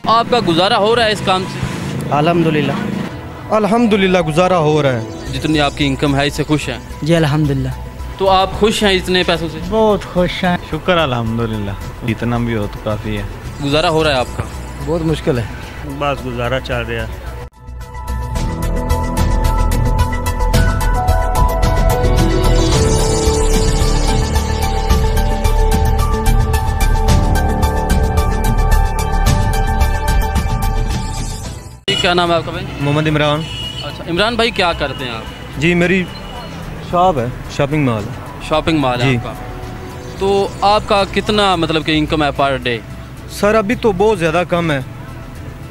आपका गुजारा हो रहा है इस काम से? अल्हम्दुलिल्लाह अल्हम्दुलिल्लाह गुजारा हो रहा है। जितनी आपकी इनकम है इससे खुश हैं? जी अल्हम्दुलिल्लाह। तो आप खुश हैं इतने पैसों से? बहुत खुश हैं। शुक्र अल्हम्दुलिल्लाह, इतना भी हो तो काफ़ी है। गुजारा हो रहा है आपका? बहुत मुश्किल है, बस गुजारा चल रहा है। क्या नाम है आपका भाई? मोहम्मद इमरान। अच्छा इमरान भाई, क्या करते हैं आप? जी मेरी शॉप है, शॉपिंग मॉल है। शॉपिंग मॉल है आपका? तो आपका कितना मतलब कि इनकम है पर डे? सर अभी तो बहुत ज़्यादा कम है,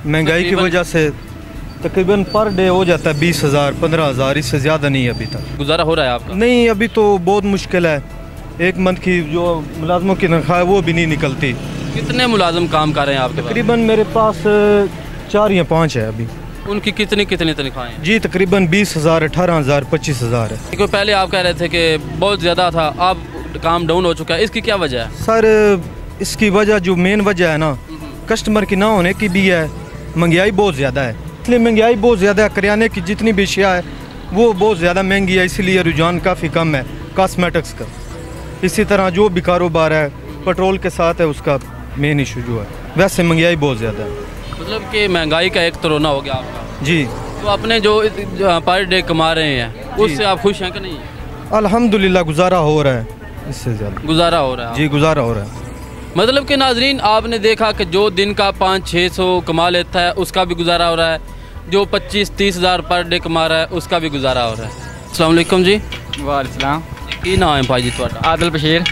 महंगाई की वजह से तकरीबन पर डे हो जाता है 20,000 15,000, इससे ज़्यादा नहीं है अभी तक। गुजारा हो रहा है आपका? नहीं, अभी तो बहुत मुश्किल है। एक मंथ की जो मुलाजमों की तनख्वाह है वो भी नहीं निकलती। कितने मुलाजिम काम कर रहे हैं आपके पास? तकरीबन मेरे पास 4 या 5 है अभी। उनकी कितनी कितनी तनख्वाहें? जी तकरीबन 20,000 18,000 25,000 है। क्योंकि पहले आप कह रहे थे कि बहुत ज़्यादा था, अब काम डाउन हो चुका है, इसकी क्या वजह है? सर इसकी वजह जो मेन वजह है ना, कस्टमर की ना होने की भी है, महंगाई बहुत ज़्यादा है। इसलिए महंगाई बहुत ज़्यादा है, करियाने की जितनी भी अशिया है वो बहुत ज़्यादा महंगी है, इसलिए रुझान काफ़ी कम है कॉस्मेटिक्स का। इसी तरह जो भी कारोबार है पेट्रोल के साथ है, उसका मेन इशू जो है, वैसे महंगाई बहुत ज़्यादा है। मतलब कि महंगाई का एक तरोना हो गया आपका। जी। तो अपने जो पर डे कमा रहे हैं उससे आप खुश हैं कि नहीं? अल्हम्दुलिल्लाह गुजारा हो रहा है, इससे ज़्यादा गुजारा हो रहा है? जी गुजारा हो रहा है। मतलब कि नाजरीन, आपने देखा कि जो दिन का 500-600 कमा लेता है उसका भी गुजारा हो रहा है, जो 25-30 हज़ार पर डे कमा रहा है उसका भी गुजारा हो रहा है। अस्सलाम वालेकुम जी। वालेकुम। की नाम है भाई जी तुहाडा? आदिल बशीर।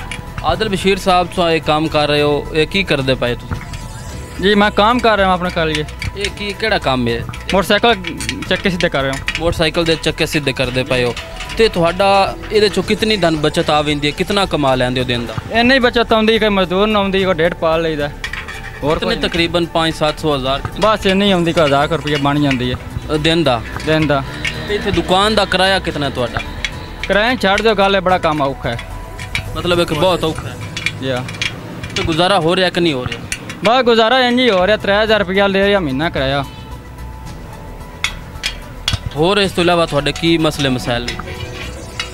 आदिल बशीर साहब तो एक काम कर रहे हो, ये की करदे पाए तुम? जी मैं काम कर रहा हूँ अपने घर लिए। ये की केड़ा काम है? मोटरसाइकिल चक्के सीधे कर रहा हूँ। मोटरसाइकिल दे चक्के सीधे करदे पाए हो, तो तुहाडा इहदे चों कितनी धन बचत आ वेंदी है, कितना कमा लैंदे हो दिन दा? इन्नी बचत आउंदी, कोई मजदूर ना आउंदी, कोई 1.5 पाल लईदा और कितने? तकरीबन 500-700 हज़ार बस इन्नी आउंदी, कोई 1000 रुपये बन जाती है दिन दा। दिन दा। ते इत्थे दुकान दा किराया कितना है तुहाडा? किराया छड़ दो, गल है बड़ा काम औखा है। मतलब एक बहुत औखा है या तो गुजारा हो रहा है कि नहीं हो रहा? बस गुजारा इंज ही हो रहा, 3000 रुपया ले रहा महीना किराया। और इस तो इलावा थोड़े की मसले मसाइल?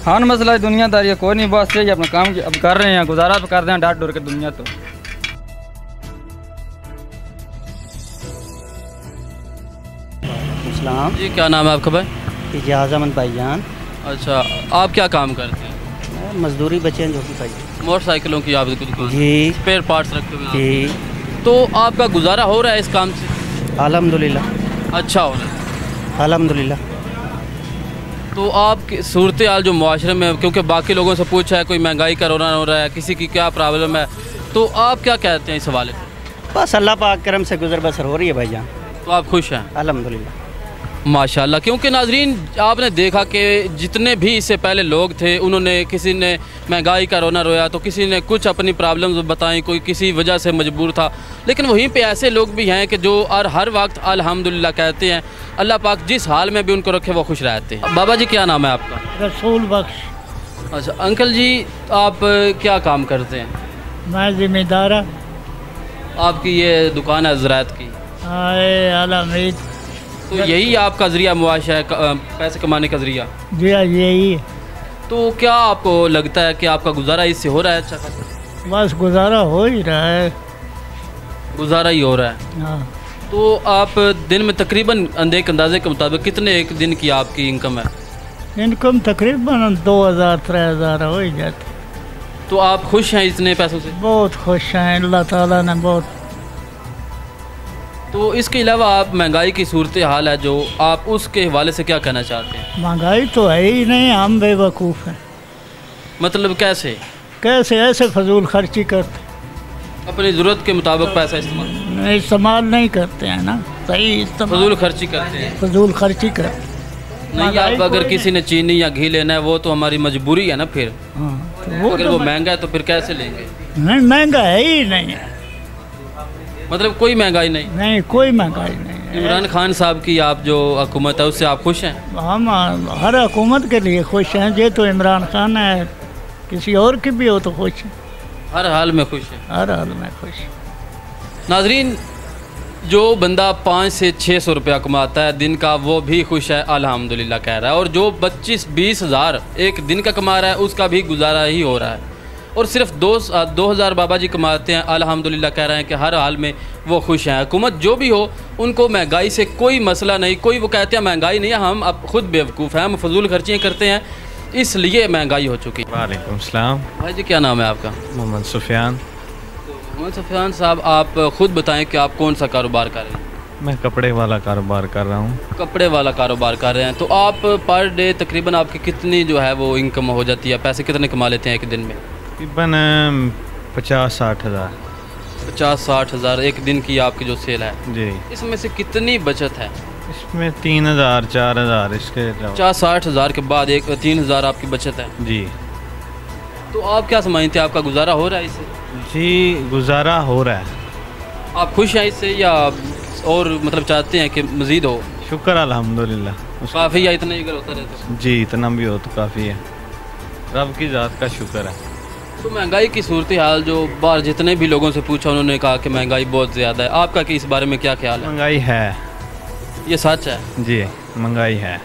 हाँ मसला है दुनियादारी कोई नहीं, बस यही अपना काम अब कर रहे हैं, गुजारा कर रहे हैं डाट डोर के दुनिया। तो सलाम जी, क्या नाम है आपका भाई? इजाज़ अहमद भाईजान। अच्छा, आप क्या काम करते हैं? मजदूरी बचे हैं जो कि भाई। मोटरसाइकिलों की आप दुकान? जी। स्पेयर पार्ट्स रखे हुए हैं? जी। तो आपका गुजारा हो रहा है इस काम से? अल्हम्दुलिल्लाह। अच्छा हो रहा है अल्हम्दुलिल्लाह। तो आपकी सूरत हाल जो मुआशरे में, क्योंकि बाकी लोगों से पूछा है कोई महंगाई का रोना हो रहा है, किसी की क्या प्रॉब्लम है, तो आप क्या कहते हैं इस हवाले से? बस अल्लाह पाक करम से गुजर बसर हो रही है भाईजान। तो आप खुश हैं? अल्हम्दुलिल्लाह माशाल्लाह। क्योंकि नाजरीन आपने देखा कि जितने भी इससे पहले लोग थे, उन्होंने किसी ने महंगाई का रोना रोया, तो किसी ने कुछ अपनी प्रॉब्लम्स बताई, कोई किसी वजह से मजबूर था, लेकिन वहीं पे ऐसे लोग भी हैं कि जो हर वक्त अल्हम्दुलिल्लाह कहते हैं। अल्लाह पाक जिस हाल में भी उनको रखे वो खुश रहते हैं। बाबा जी क्या नाम है आपका? रसूल बख्श। अच्छा अंकल जी, आप क्या काम करते हैं? मैं जिम्मेदार। आपकी ये दुकान है ज़राअत की? आलमीद। तो यही आपका ज़रिया मुआशा है, पैसे कमाने का ज़रिया? जी यही है। तो क्या आपको लगता है कि आपका गुजारा इससे हो रहा है अच्छा खासा? बस गुजारा हो ही रहा है। गुजारा ही हो रहा है। हाँ। तो आप दिन में तकरीबन एक अंदाजे के मुताबिक कितने एक दिन की आपकी इनकम है? इनकम तकरीबन 2000-3000 हो ही जाती। तो आप खुश हैं इतने पैसों से? बहुत खुश हैं, अल्लाह ताला ने बहुत। तो इसके अलावा आप महंगाई की सूरत हाल है जो, आप उसके हवाले से क्या कहना चाहते हैं? महंगाई तो है ही नहीं, हम बेवकूफ़ हैं। मतलब कैसे? कैसे ऐसे फजूल खर्ची करते, अपनी ज़रूरत के मुताबिक पैसा इस्तेमाल नहीं करते हैं ना, सही इस्तेमाल, फजूल खर्ची करते हैं। फजूल खर्ची करते नहीं, आप अगर किसी ने चीनी या घी लेना है वो तो हमारी मजबूरी है ना फिर। हाँ, तो अगर वो महंगा है तो फिर कैसे लेंगे? नहीं, महंगा है ही नहीं है। मतलब कोई महंगाई नहीं? नहीं, कोई महंगाई नहीं है। इमरान खान साहब की आप जो हुकूमत है उससे आप खुश हैं? हम हर हुकूमत के लिए खुश हैं। ये तो इमरान खान है, किसी और की भी हो तो खुश है। हर हाल में खुश है? हर हाल में खुश। नाजरीन, जो बंदा 500 से 600 रुपया कमाता है दिन का, वो भी खुश है, अल्हम्दुलिल्लाह कह रहा है। और जो 25-20 हज़ार एक दिन का कमा रहा है उसका भी गुजारा ही हो रहा है। और सिर्फ 2,000 बाबा जी कमाते हैं, अल्हम्दुलिल्लाह कह रहे हैं कि हर हाल में वो खुश हैं। हुकूमत जो भी हो उनको महंगाई से कोई मसला नहीं, कोई वो कहते हैं महंगाई नहीं है, हम अब खुद बेवकूफ़ हैं, हम फजूल खर्चियाँ करते हैं, इसलिए महंगाई हो चुकी है। वालेकुम सलाम। भाई जी क्या नाम है आपका? मोहम्मद सुफियान। मोहम्मद सुफियान साहब, आप ख़ुद बताएं कि आप कौन सा कारोबार कर रहे हैं? मैं कपड़े वाला कारोबार कर रहा हूँ। कपड़े वाला कारोबार कर रहे हैं, तो आप पर डे तकरीबन आपकी कितनी जो है वो इनकम हो जाती है? पैसे कितने कमा लेते हैं एक दिन में? तकरीबन 50-60 हज़ार। 50-60 हज़ार एक दिन की आपकी जो सेल है जी। इसमें से कितनी बचत है? इसमें 3,000-4,000 इसके अलावा। 50-60 हज़ार के बाद एक 3,000 आपकी बचत है। जी तो आप क्या समझते हैं, आपका गुजारा हो रहा है इससे? जी गुजारा हो रहा है। आप खुश हैं इससे या और मतलब चाहते हैं कि मज़ीद हो? शुक्र अल्हम्दुलिल्लाह। काफ़ी या इतना ही अगर होता रहता? जी इतना भी हो तो काफ़ी है, रब की ज़ात का शुक्र है। तो महंगाई की सूरत हाल जो बाहर जितने भी लोगों से पूछा उन्होंने कहा कि महंगाई बहुत ज़्यादा है, आपका कि इस बारे में क्या ख्याल है? महंगाई है। ये सच है? जी महंगाई है।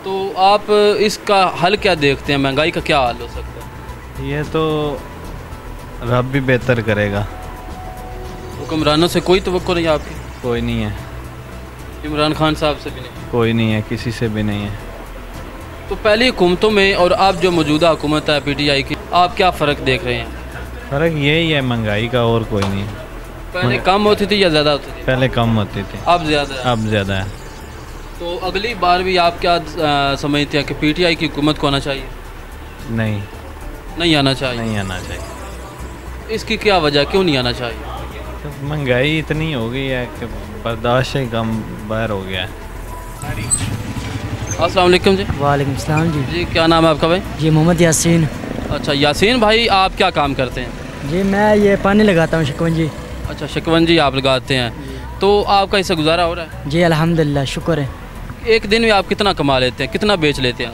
तो आप इसका हल क्या देखते हैं, महंगाई का क्या हल हो सकता है? ये तो रब भी बेहतर करेगा। हुक्मरानों से कोई तवक्को नहीं आपकी? कोई नहीं है। इमरान खान साहब से भी नहीं? कोई नहीं है, किसी से भी नहीं है। तो पहली हुकूमतों में और अब जो मौजूदा हुकूमत है PTI की, आप क्या फ़र्क देख रहे हैं? फ़र्क यही है महंगाई का, और कोई नहीं। पहले कम होती थी या ज़्यादा होती थी? पहले कम होती थी, अब ज़्यादा है। अब ज़्यादा है। तो अगली बार भी आप क्या समझते हैं कि PTI की हुकूमत को आना चाहिए? नहीं, नहीं आना चाहिए? नहीं आना चाहिए। इसकी क्या वजह, क्यों नहीं आना चाहिए? तो महंगाई इतनी हो गई है कि बर्दाश्त से कम बाहर हो गया है। अस्सलाम वालेकुम जी। वालेकुम सलाम जी। जी क्या नाम है आपका भाई? जी मोहम्मद यासीन। अच्छा यासीन भाई, आप क्या काम करते हैं? जी मैं ये पानी लगाता हूँ शिकवंजी। अच्छा शिकवंजी आप लगाते हैं, तो आपका इससे गुजारा हो रहा है? जी अल्हम्दुलिल्लाह शुक्र है। एक दिन में आप कितना कमा लेते हैं, कितना बेच लेते हैं?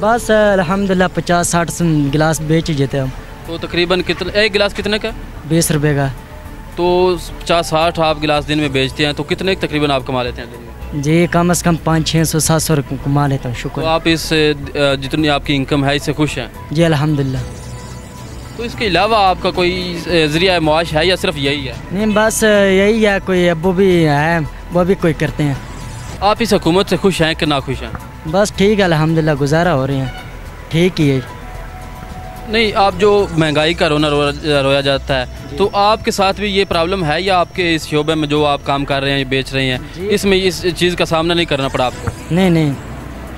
बस अल्हम्दुलिल्लाह 50-60 गिलास बेच देते हम। तो तकरीबन कितना, एक गिलास कितने का? 20 रुपये का। तो 50-60 आप गिलास दिन में बेचते हैं, तो कितने तकरीबन आप कमा लेते हैं दिन में? जी कम से कम 500-600-700 रुपये कमा लेता हूँ, शुक्र। तो आप इस जितनी आपकी इनकम है इससे खुश हैं? जी अल्हम्दुलिल्लाह। तो इसके अलावा आपका कोई ज़रिया माश है या सिर्फ यही है? नहीं बस यही है, कोई अब्बू भी है वो भी कोई करते हैं। आप इस हुकूमत से खुश हैं कि ना खुश हैं? बस ठीक है अल्हम्दुलिल्लाह, गुजारा हो रहे हैं, ठीक ही है। नहीं, आप जो महंगाई का रोया जाता है, तो आपके साथ भी ये प्रॉब्लम है या आपके इस शोबे में जो आप काम कर रहे हैं, बेच रहे हैं, इसमें इस चीज़ का सामना नहीं करना पड़ा आपको? नहीं नहीं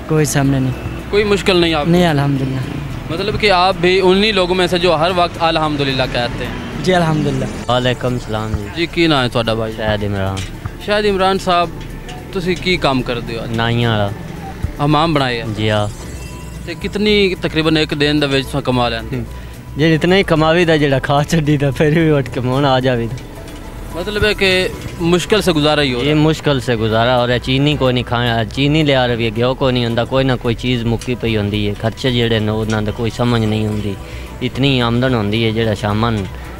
कोई सामने नहीं, कोई मुश्किल नहीं आप? नहीं अल्हम्दुलिल्लाह। मतलब कि आप भी उन्हीं लोगों में से जो हर वक्त अल्हम्दुलिल्लाह कहते हैं? जी अल्हम्दुलिल्लाह। वालेकुम सलाम जी। जी की नाम है ਤੁਹਾਡਾ भाई? शायद इमरान। शायद इमरान साहब, ਤੁਸੀਂ ਕੀ ਕੰਮ ਕਰਦੇ ਹੋ? नाइयां वाला। हमाम बनाए है? जी हाँ। ਤੇ ਕਿਤਨੀ ਤਕਰੀਬਨ ਇੱਕ ਦਿਨ ਦੇ ਵਿੱਚ ਤੁਸੀਂ ਕਮਾ ਲੈਂਦੇ? जे इतना ही कमावी दा जेड़ा खा छड़ी दा फिर भी उठ के मोन आ जावी दा। मतलब है कि मुश्किल से गुजारा ही हो ये मुश्किल से गुजारा हो रहा है। चीनी कोई नहीं खाना, चीनी लिया रही है, घ्यो कोई नहीं होंदा, कोई ना कोई चीज़ मुक्की पई होंदी है। खर्चे जेड़े ने उन्हां दा कोई समझ नहीं होंदी। इतनी आमदन होंदी है जेड़ा शामन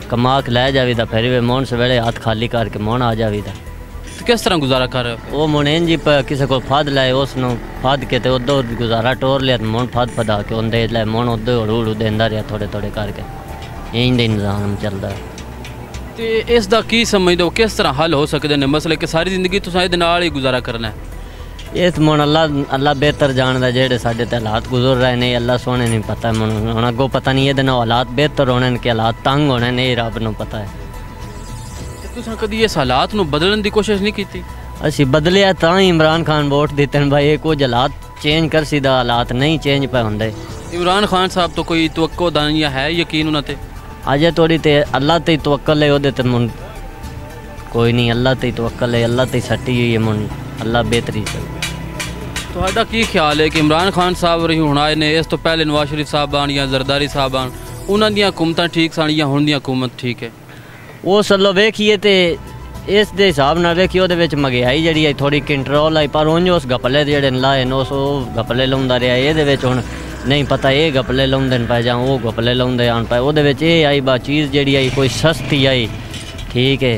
कमा के लै जावी दा फिर भी मोन सवेले हाथ खाली करके मोन आ जावी दा। तो किस तरह गुजारा कर रहे हो? वो मुनेन जी पर किसी को फद लाए, उसनों फद के तो उदो गुजारा टोर लिया, मोन फद फदा के उन्दे लाए मोन उदो हड़ू देंदा रहा थोड़े थोड़े करके, यही दे निज़ाम चलता है। तो इस दा की समझदे हो, किस तरह हल हो सकते हैं मसले कि सारी जिंदगी तुसां इहदे नाल ही गुजारा करना है? इस मोन अल्लाह बेहतर जानदा, जेड़े साडे ते हालात गुजर रहे ने अल्लाह सोने नहीं पता। मोन हुण अगों पता नहीं ये हालात बेहतर होने कि हालात तंग होने ने, रब नूं पता है। तुसां कदी इस हालात नूं बदलने की कोशिश नहीं की? असी बदलिया तां ही इमरान खान वोट दिते हैं भाई, कुछ हालात चेंज कर सीधा, हालात नहीं चेंज पे होंदे। इमरान खान साहब तो कोई तवक्को दानिया है, यकीन उन्हां ते? अजे थोड़ी ते अल्लाह ते तवक्कल है, ओदे ते मुन कोई नहीं, अल्लाह ते तवक्कल है, अल्लाह ते सट्टी हुई है मुन, अल्लाह बेहतरी से। ਤੁਹਾਡਾ ਕੀ ਖਿਆਲ ਹੈ ਕਿ ਇਮਰਾਨ ਖਾਨ ਸਾਹਿਬ ਰਹੀ ਹੁਣ ਆਏ ਨੇ, ਇਸ ਤੋਂ ਪਹਿਲੇ ਨਵਾਜ਼ ਸ਼ਰੀਫ ਸਾਹਿਬ ਆਣ ਜਾਂ ਜ਼ਰਦਾਰੀ ਸਾਹਿਬ ਆਣ, ਉਹਨਾਂ ਦੀਆਂ ਹਕੂਮਤਾਂ ਠੀਕ ਸਨ ਜਾਂ ਹੁਣ ਦੀਆਂ ਹਕੂਮਤ ਠੀਕ ਹੈ? ਉਹ ਸੱਲੋ ਵੇਖੀਏ ਤੇ ਇਸ ਦੇ ਹਿਸਾਬ ਨਾਲ ਵੇਖੀਏ ਉਹਦੇ ਵਿੱਚ ਮਹਿੰਗਾਈ ਜਿਹੜੀ ਹੈ ਥੋੜੀ ਕੰਟਰੋਲ ਆਈ, ਪਰ ਉਂਝ ਉਸ ਗਪਲੇ ਜਿਹੜੇ ਲਾਏ ਨੇ ਉਸ ਉਹ ਗਪਲੇ ਲਾਉਂਦਾ ਰਿਹਾ। ਇਹਦੇ ਵਿੱਚ ਹੁਣ ਨਹੀਂ ਪਤਾ ਇਹ ਗਪਲੇ ਲਾਉਂਦੇ ਨੇ ਪਏ ਜਾਂ ਉਹ ਗਪਲੇ ਲਾਉਂਦੇ ਆਣ ਪਏ। ਉਹਦੇ ਵਿੱਚ ਇਹ ਆਈ ਬਾ ਚੀਜ਼ ਜਿਹੜੀ ਆਈ ਕੋਈ ਸਸਤੀ ਆਈ, ਠੀਕ ਹੈ,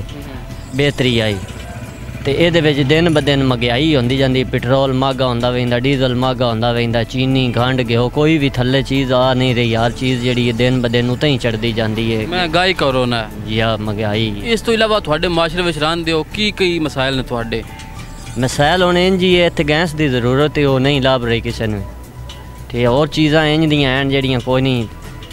बेहतरी आई, तो ये दिन ब दिन महंगाई होंदी जाती, पेट्रोल महंगा होंदा वैंदा, डीजल महंगा होंदा वैंदा, चीनी खंड गेहूं कोई भी थल्ले चीज़ आ नहीं रही, हर चीज़ जी दिन ब दिन उतना ही चढ़ती जाती है। महंगाई कोरोना है जी हाँ महंगाई। इस तो इलावा थोड़े माशरे में रहन दो की कई मसाइल ने थोड़े? मसाइल होने इंज ही है, इतने गैस की जरूरत है वो नहीं लाभ रही किसी ने, ठीक है। और चीज़ा इंज दियाँ हैं जड़ियाँ कोई नहीं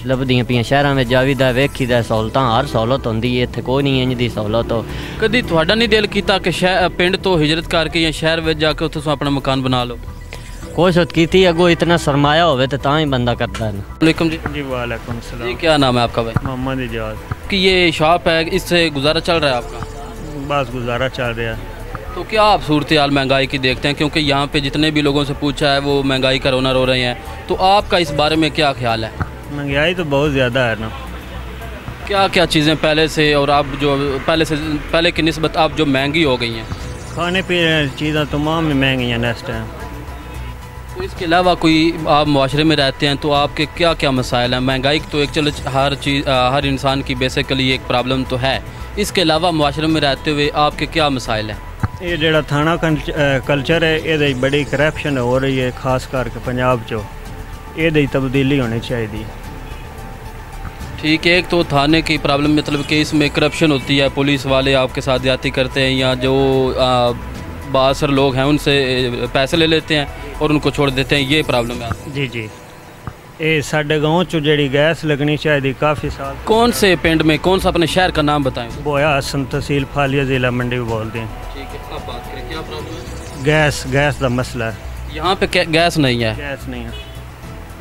लभदियाँ पियाँ, शहरों में जावीदा वेखीदा सहूलत हर सहूलत होंदी है, इत्थे कोई नहीं इंज दी सहूलत हो। कभी थोड़ा नहीं दिल किया कि पिंड तो हिजरत करके या शहर में जाके उत्थे अपना मकान बना लो? कोशिश की अगो इतना सरमाया होवे तो तां ही बंदा करता है ना। वालेकुम जी। जी वालेकुम सलाम। जी क्या नाम है आपका भाई? मोहम्मद इजाज। कि ये शॉप है, इससे गुजारा चल रहा है आपका? बस गुजारा चल रहा है। तो क्या आप सूरत हाल महंगाई की देखते हैं, क्योंकि यहाँ पे जितने भी लोगों से पूछा है वो महंगाई का रोना रो रहे हैं, तो आपका इस बारे में क्या ख्याल है? महंगाई तो बहुत ज़्यादा है ना। क्या क्या चीज़ें पहले से और आप जो पहले की निस्बत आप जो महंगी हो गई हैं? खाने पीने की चीज़ें तमाम में महंगी हैं नेक्स्ट टाइम। तो इसके अलावा कोई आप माशरे में रहते हैं तो आपके क्या क्या मसाइल हैं? महंगाई तो एक चलो हर चीज़ हर इंसान की बेसिकली एक प्रॉब्लम तो है, इसके अलावा माशरे में रहते हुए आपके क्या मसाइल हैं? ये जो थाना कल्चर है ये बड़ी करप्शन हो रही है, खास करके पंजाब चो ये तब्दीली होनी चाहिए। ठीक है, एक तो थाने की प्रॉब्लम मतलब कि इसमें करप्शन होती है, पुलिस वाले आपके साथ ज्यादती करते हैं या जो बासर लोग हैं उनसे पैसे ले लेते हैं और उनको छोड़ देते हैं, ये प्रॉब्लम है। जी जी, ये साढ़े गाँव चो जी गैस लगनी चाहिए काफ़ी साल। कौन से पिंड में, कौन सा अपने शहर का नाम बताएं? बोया हसन तहसील फालिया ज़िला मंडी बोलते हैं। ठीक है, आप बात करें क्या प्रॉब्लम है? गैस का मसला है। यहाँ पे गैस नहीं है? गैस नहीं है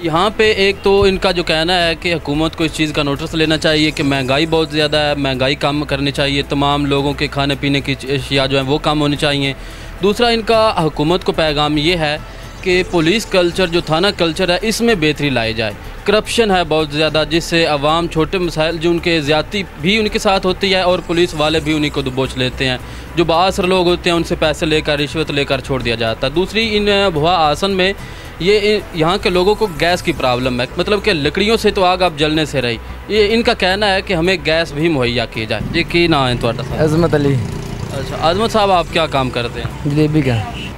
यहाँ पे। एक तो इनका जो कहना है कि हुकूमत को इस चीज़ का नोटिस लेना चाहिए कि महंगाई बहुत ज़्यादा है, महंगाई कम करनी चाहिए, तमाम लोगों के खाने पीने की अशिया जो हैं वो कम होनी चाहिए। दूसरा इनका हुकूमत को पैगाम ये है कि पुलिस कल्चर जो थाना कल्चर है इसमें बेहतरी लाई जाए। करप्शन है बहुत ज़्यादा, जिससे अवाम छोटे मसाइल जो उनके ज़्यादती भी उनके साथ होती है और पुलिस वाले भी उन्हीं को दबोच लेते हैं। जो बासर लोग होते हैं उनसे पैसे लेकर रिश्वत लेकर छोड़ दिया जाता है। दूसरी इन भुआ आसन में ये यहाँ के लोगों को गैस की प्रॉब्लम है, मतलब कि लकड़ियों से तो आग अब जलने से रही। ये इनका कहना है कि हमें गैस भी मुहैया की जाए। जी की नाम है थोड़ा सा? अजमत अली। अच्छा अजमत साहब, आप क्या काम करते हैं? जलेबी का।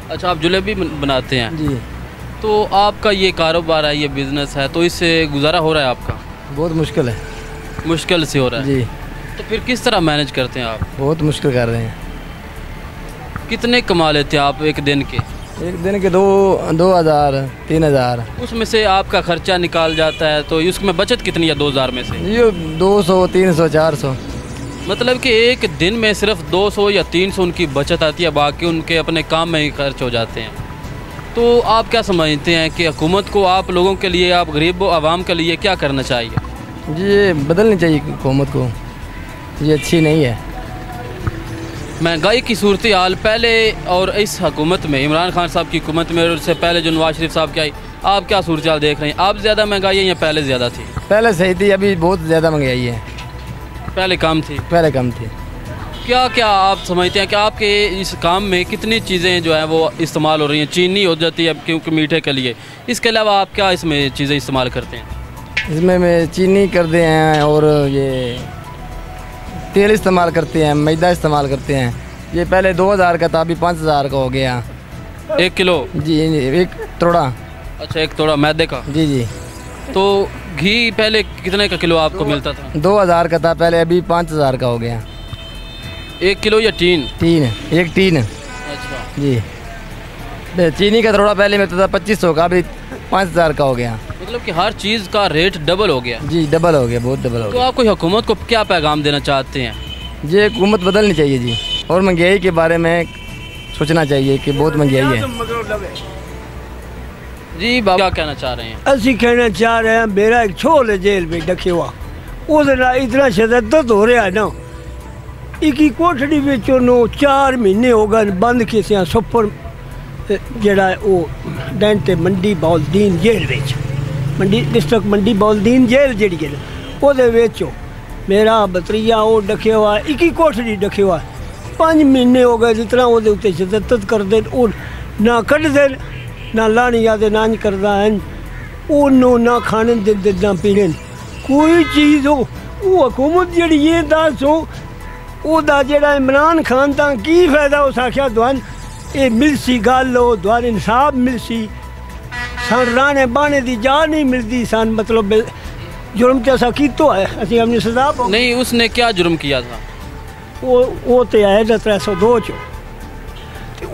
अच्छा, आप जलेबी बनाते हैं? जी। तो आपका ये कारोबार है, ये बिज़नेस है, तो इससे गुजारा हो रहा है आपका? बहुत मुश्किल है। मुश्किल से हो रहा है जी। तो फिर किस तरह मैनेज करते हैं आप? बहुत मुश्किल कर रहे हैं। कितने कमा लेते हैं आप एक दिन के? एक दिन के 2,000 3,000। उसमें से आपका खर्चा निकाल जाता है, तो उसमें बचत कितनी है 2,000 में से? ये 200 300 400। मतलब कि एक दिन में सिर्फ 200 या 300 उनकी बचत आती है, बाकी उनके अपने काम में ही खर्च हो जाते हैं। तो आप क्या समझते हैं कि हुकूमत को आप लोगों के लिए, आप गरीब आवाम के लिए क्या करना चाहिए? ये बदलनी चाहिए हुकूमत को, ये अच्छी नहीं है। महंगाई की सूरत हाल पहले और इस हुकूमत में, इमरान खान साहब की हुकूमत में और उससे पहले जो नवाज शरीफ साहब की आई, आप क्या सूरत हाल देख रहे हैं? आप ज़्यादा महंगाई है या पहले ज़्यादा थी? पहले सही थी, अभी बहुत ज़्यादा महंगाई है। पहले कम थी? पहले कम थी। क्या क्या आप समझते हैं कि आपके इस काम में कितनी चीज़ें जो है वो इस्तेमाल हो रही हैं? चीनी हो जाती है क्योंकि मीठे के लिए, इसके अलावा आप क्या इसमें चीज़ें इस्तेमाल करते हैं? इसमें मैं चीनी करते हैं और ये तेल इस्तेमाल करते हैं, मैदा इस्तेमाल करते हैं। ये पहले 2,000 का था, अभी 5,000 का हो गया 1 किलो? जी, एक तोड़ा। अच्छा, एक तोड़ा मैदे का? जी जी। तो घी पहले कितने का किलो आपको मिलता था? 2,000 का था पहले, अभी 5,000 का हो गया। 1 किलो या टीन? एक टीन। अच्छा जी। चीनी का थोड़ा पहले मिलता था 2,500 का, अभी 5,000 का हो गया। मतलब कि हर चीज़ का रेट डबल हो गया? जी डबल हो गया, बहुत डबल हो तो गया। आप कोई हुकूमत को क्या पैगाम देना चाहते हैं? ये हुकूमत बदलनी चाहिए जी, और महंगाई के बारे में सोचना चाहिए कि बहुत महंगाई है। जी बाबा क्या कहना चाह रहे हैं? असी कहना चाह रहे हैं, मेरा एक छोल है जेल में डके हुआ, उसका इतना शदत हो रहा है ना, एक कोठड़ी में 4 महीने हो गए बंद किया। सुपर जड़ा वो डेंटे मंडी बौलदीन जेल विच, मंडी डिस्ट्रिक्ट मंडी बौलदीन जेल जी है ਉਹਦੇ ਵਿੱਚ मेरा भतरीजा वो डके हुआ, एक ही कोठड़ी डके हुआ 5 महीने हो गए। जितना वो उत्ते शदत करते ना कढ़ते ना लानी आते ना करता है, ओनू ना खाने देते ना पीने कोई चीज़ हो। वो हुकूमत जी ये दस हो ਉਹਦਾ ਜਿਹੜਾ इमरान खान ਤਾਂ ਕੀ ਫਾਇਦਾ ਉਸ ਆਖਿਆ ਤੁਹਾਨੂੰ ਇਹ ਮਿਲਸੀ ਗੱਲ ਉਹ ਤੁਹਾਨੂੰ ਇਨਸਾਫ ਮਿਲਸੀ सन राने बाने दी जा नहीं मिलती सन मतलब जुर्म तो ऐसा की तो है असि अपनी सजा नहीं। उसने क्या जुर्म किया था? वो तो है 302 चो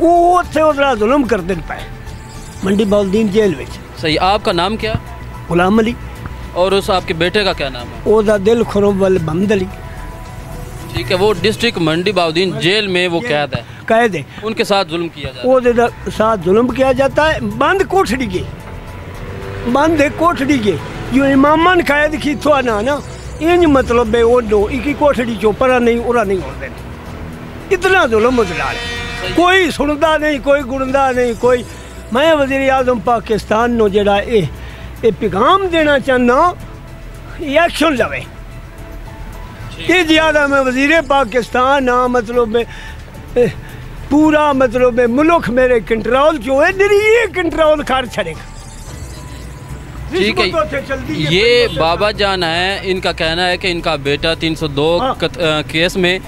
वो थे उधर जुल्म करते पे मंडी बाउद्दीन जेल में। सही। आपका नाम क्या? गुलाम अली। और उस आपके बेटे का क्या नाम है? ओदा दिल खुरवल बमद अली। ठीक है। वो डिस्ट्रिक्ट मंडी बाउद्दीन जेल में वो कैद है। कैद है। उनके साथ जुल्म किया जाता है। वो साथ जुल्म किया जाता है। बंद कोठड़ी के बंद है कोठड़ी के जो इमामन कैद की थो ना इंज मतलब है वो एक कोठड़ी चोपरा नहीं उरा नहीं होते इतना जुल्म उजला है कोई सुनता नहीं कोई गुणदा नहीं कोई। मैं वज़ीर आज़म पाकिस्तान नो जड़ा ये पैगाम देना चाहना एक्शन लवे ये ज़्यादा मैं वज़ीर पाकिस्तान हाँ मतलब पूरा मतलब मुल्क मेरे कंट्रोल जो है ये कंट्रोल कर छड़ेगा। ठीक है। ये बाबा जान है, इनका कहना है कि इनका बेटा 302 केस में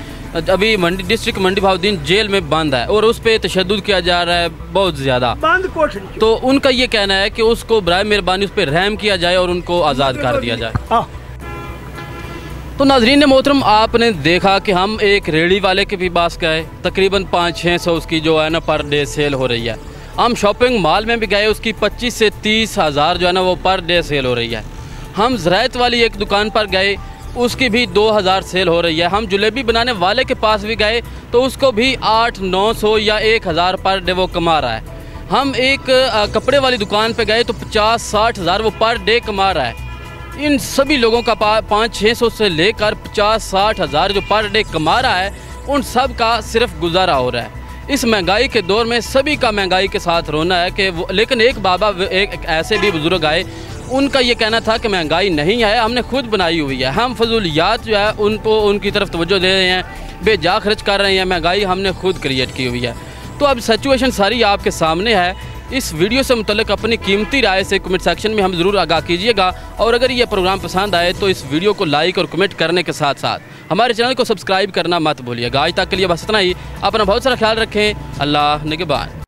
अभी मंडी डिस्ट्रिक्ट मंडी बाउद्दीन जेल में बंद है और उस पर तशद्दुद किया जा रहा है बहुत ज़्यादा। तो उनका ये कहना है कि उसको बराए मेहरबानी उस पर रहम किया जाए और उनको आज़ाद कर दिया जाए। तो नाज़रीन मोहतरम आपने देखा कि हम एक रेड़ी वाले के भी पास गए, तकरीबन 500-600 उसकी जो है ना पर डे सेल हो रही है। हम शॉपिंग मॉल में भी गए, उसकी 25 से 30 हज़ार जो है ना वो पर डे सेल हो रही है। हम ज़राअत वाली एक दुकान पर गए, उसकी भी 2000 सेल हो रही है। हम जलेबी बनाने वाले के पास भी गए तो उसको भी 800-900 या 1000 पर डे वो कमा रहा है। हम एक कपड़े वाली दुकान पे गए तो 50-60 हज़ार वो पर डे कमा रहा है। इन सभी लोगों का 500-600 से लेकर 50-60 हज़ार जो पर डे कमा रहा है उन सब का सिर्फ गुजारा हो रहा है। इस महंगाई के दौर में सभी का महंगाई के साथ रोना है कि लेकिन एक बाबा एक ऐसे भी बुज़ुर्ग आए, उनका ये कहना था कि महंगाई नहीं है, हमने खुद बनाई हुई है। हम फजूलियात जो है उनको उनकी तरफ तवज्जो दे रहे हैं, बेजा खर्च कर रहे हैं, महंगाई हमने खुद क्रिएट की हुई है। तो अब सिचुएशन सारी आपके सामने है। इस वीडियो से मुतल्लिक अपनी कीमती राय से कमेंट सेक्शन में हम ज़रूर आगाह कीजिएगा और अगर ये प्रोग्राम पसंद आए तो इस वीडियो को लाइक और कमेंट करने के साथ साथ हमारे चैनल को सब्सक्राइब करना मत भूलिएगा। आज तक के लिए बस इतना ही। अपना बहुत सारा ख्याल रखें। अल्लाह निगहबान।